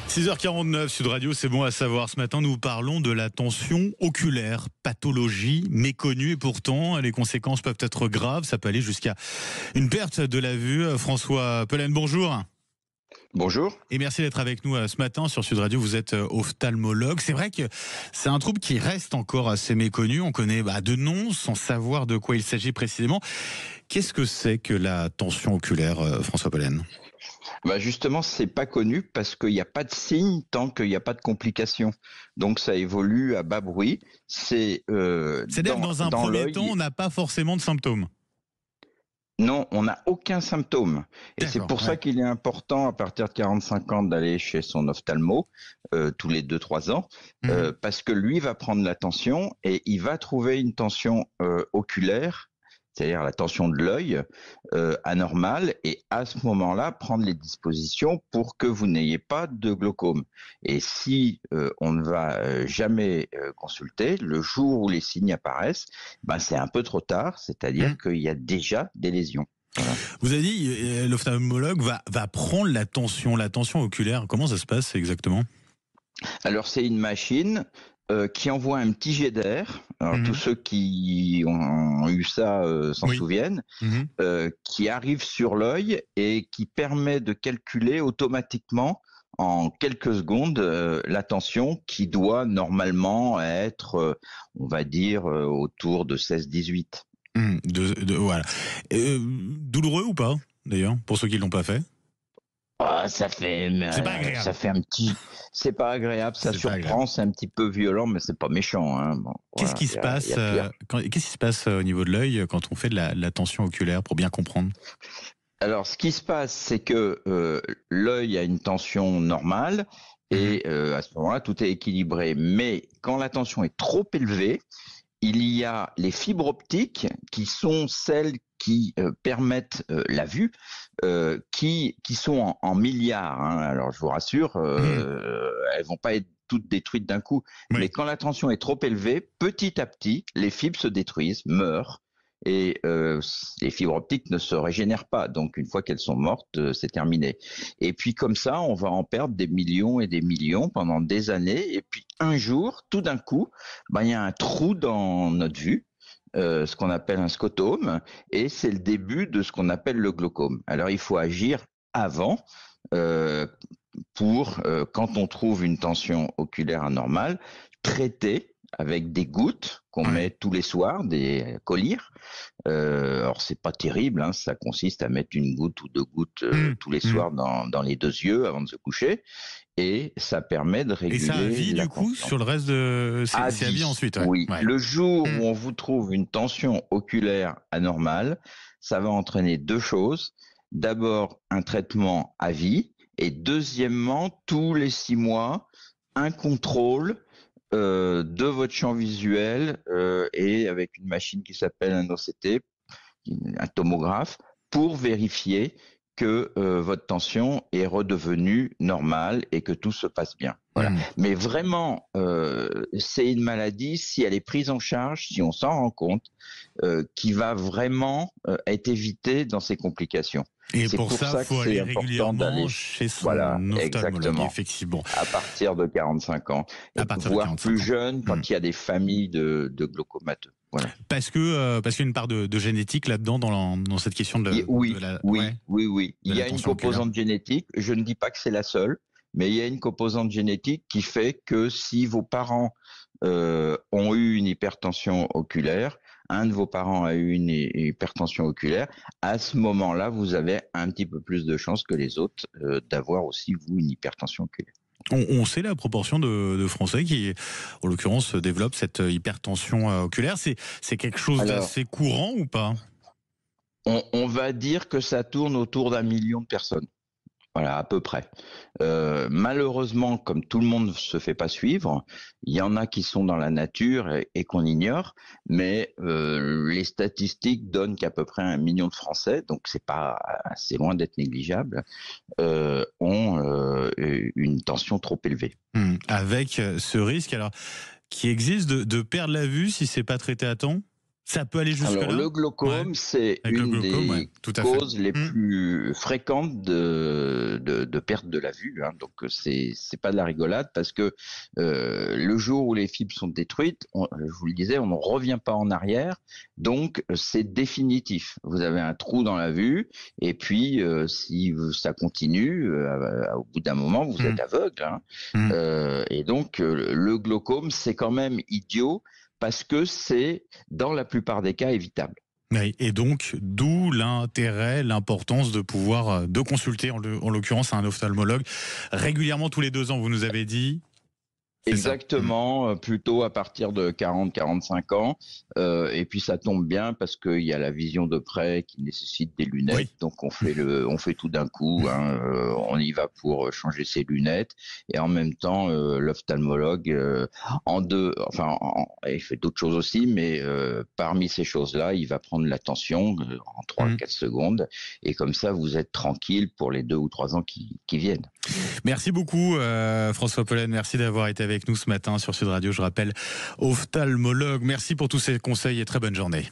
6h49, Sud Radio, c'est bon à savoir. Ce matin, nous parlons de la tension oculaire, pathologie méconnue et pourtant, les conséquences peuvent être graves. Ça peut aller jusqu'à une perte de la vue. François Pelaine, bonjour. Bonjour. Et merci d'être avec nous ce matin sur Sud Radio. Vous êtes ophtalmologue. C'est vrai que c'est un trouble qui reste encore assez méconnu. On connaît de noms sans savoir de quoi il s'agit précisément. Qu'est-ce que c'est que la tension oculaire, François Pelaine ? Justement, c'est pas connu parce qu'il n'y a pas de signe tant qu'il n'y a pas de complications. Donc ça évolue à bas bruit. C'est-à-dire que dans un premier temps, on n'a pas forcément de symptômes. Non, on n'a aucun symptôme. Et c'est pour ça qu'il est important, à partir de 45 ans, d'aller chez son ophtalmo, tous les 2-3 ans, parce que lui va prendre la tension et il va trouver une tension oculaire, c'est-à-dire la tension de l'œil, anormale, et à ce moment-là, prendre les dispositions pour que vous n'ayez pas de glaucome. Et si on ne va jamais consulter, le jour où les signes apparaissent, c'est un peu trop tard, c'est-à-dire qu'il y a déjà des lésions. Voilà. Vous avez dit, l'ophtalmologue va prendre la tension oculaire. Comment ça se passe exactement ? Alors c'est une machine qui envoie un petit jet d'air. Alors tous ceux qui ont eu ça s'en souviennent, qui arrive sur l'œil et qui permet de calculer automatiquement en quelques secondes la tension qui doit normalement être, on va dire, autour de 16-18. Voilà. Douloureux ou pas, d'ailleurs, pour ceux qui ne l'ont pas fait ? Ça fait un petit. C'est pas agréable, ça surprend, c'est un petit peu violent, mais c'est pas méchant. Hein. Bon, qu'est-ce qui se passe Qu'est-ce qui se passe au niveau de l'œil quand on fait de la tension oculaire, pour bien comprendre ? Alors, ce qui se passe, c'est que l'œil a une tension normale et à ce moment-là, tout est équilibré. Mais quand la tension est trop élevée, il y a les fibres optiques qui sont celles qui permettent la vue, qui sont en milliards. Hein. Alors je vous rassure, elles vont pas être toutes détruites d'un coup. Oui. Mais quand la tension est trop élevée, petit à petit, les fibres se détruisent, meurent. Et les fibres optiques ne se régénèrent pas. Donc, une fois qu'elles sont mortes, c'est terminé. Et puis, comme ça, on va en perdre des millions et des millions pendant des années. Et puis, un jour, tout d'un coup, il y a un trou dans notre vue, ce qu'on appelle un scotome. Et c'est le début de ce qu'on appelle le glaucome. Alors, il faut agir avant pour, quand on trouve une tension oculaire anormale, traiter avec des gouttes qu'on met tous les soirs, des collyres. Alors c'est pas terrible, hein, ça consiste à mettre une goutte ou deux gouttes tous les soirs dans les deux yeux avant de se coucher, et ça permet de réguler. Et ça a vie du coup sur le reste de. C'est à vie ensuite. Oui. Le jour où on vous trouve une tension oculaire anormale, ça va entraîner deux choses. D'abord un traitement à vie, et deuxièmement tous les 6 mois un contrôle de votre champ visuel et avec une machine qui s'appelle un OCT, un tomographe, pour vérifier que votre tension est redevenue normale et que tout se passe bien. Voilà. Mais vraiment, c'est une maladie, si elle est prise en charge, si on s'en rend compte, qui va vraiment être évitée dans ses complications. Et pour ça, il faut aller régulièrement chez son ophtalmologue, effectivement. À partir de 45 ans, voire plus jeune, quand il y a des familles de glaucomateux. Voilà. Parce qu'il y a une part de génétique là-dedans, dans cette question de la... Oui. Il y a une composante génétique, je ne dis pas que c'est la seule, mais il y a une composante génétique qui fait que si vos parents ont eu une hypertension oculaire, un de vos parents a eu une hypertension oculaire, à ce moment-là, vous avez un petit peu plus de chances que les autres d'avoir aussi, vous, une hypertension oculaire. On sait la proportion de Français qui, en l'occurrence, développent cette hypertension oculaire. C'est quelque chose d'assez courant ou pas ? On va dire que ça tourne autour d'1 million de personnes. Voilà, à peu près. Malheureusement, comme tout le monde ne se fait pas suivre, il y en a qui sont dans la nature et qu'on ignore, mais les statistiques donnent qu'à peu près 1 million de Français, donc c'est loin d'être négligeable, ont une tension trop élevée. Avec ce risque, alors, qui existe de perdre la vue si c'est pas traité à temps ? Ça peut aller jusque-là. Alors, le glaucome, c'est une des causes les plus fréquentes de perte de la vue. Hein. Donc, c'est pas de la rigolade parce que le jour où les fibres sont détruites, je vous le disais, on ne revient pas en arrière. Donc, c'est définitif. Vous avez un trou dans la vue et puis, si ça continue, au bout d'un moment, vous êtes aveugle. Hein. Et donc, le glaucome, c'est quand même idiot parce que c'est, dans la plupart des cas, évitable. Oui, et donc, d'où l'intérêt, l'importance de pouvoir de consulter, en l'occurrence, un ophtalmologue régulièrement tous les 2 ans, vous nous avez dit. Exactement, plutôt à partir de 40-45 ans. Et puis ça tombe bien parce qu'il y a la vision de près qui nécessite des lunettes. Oui. Donc on fait tout d'un coup. Hein, on y va pour changer ses lunettes. Et en même temps, l'ophtalmologue, il fait d'autres choses aussi, mais parmi ces choses-là, il va prendre la tension en 3-4 secondes. Et comme ça, vous êtes tranquille pour les 2 ou 3 ans qui viennent. Merci beaucoup, François Pollen. Merci d'avoir été avec nous ce matin sur Sud Radio. Je rappelle, ophtalmologue. Merci pour tous ces conseils et très bonne journée.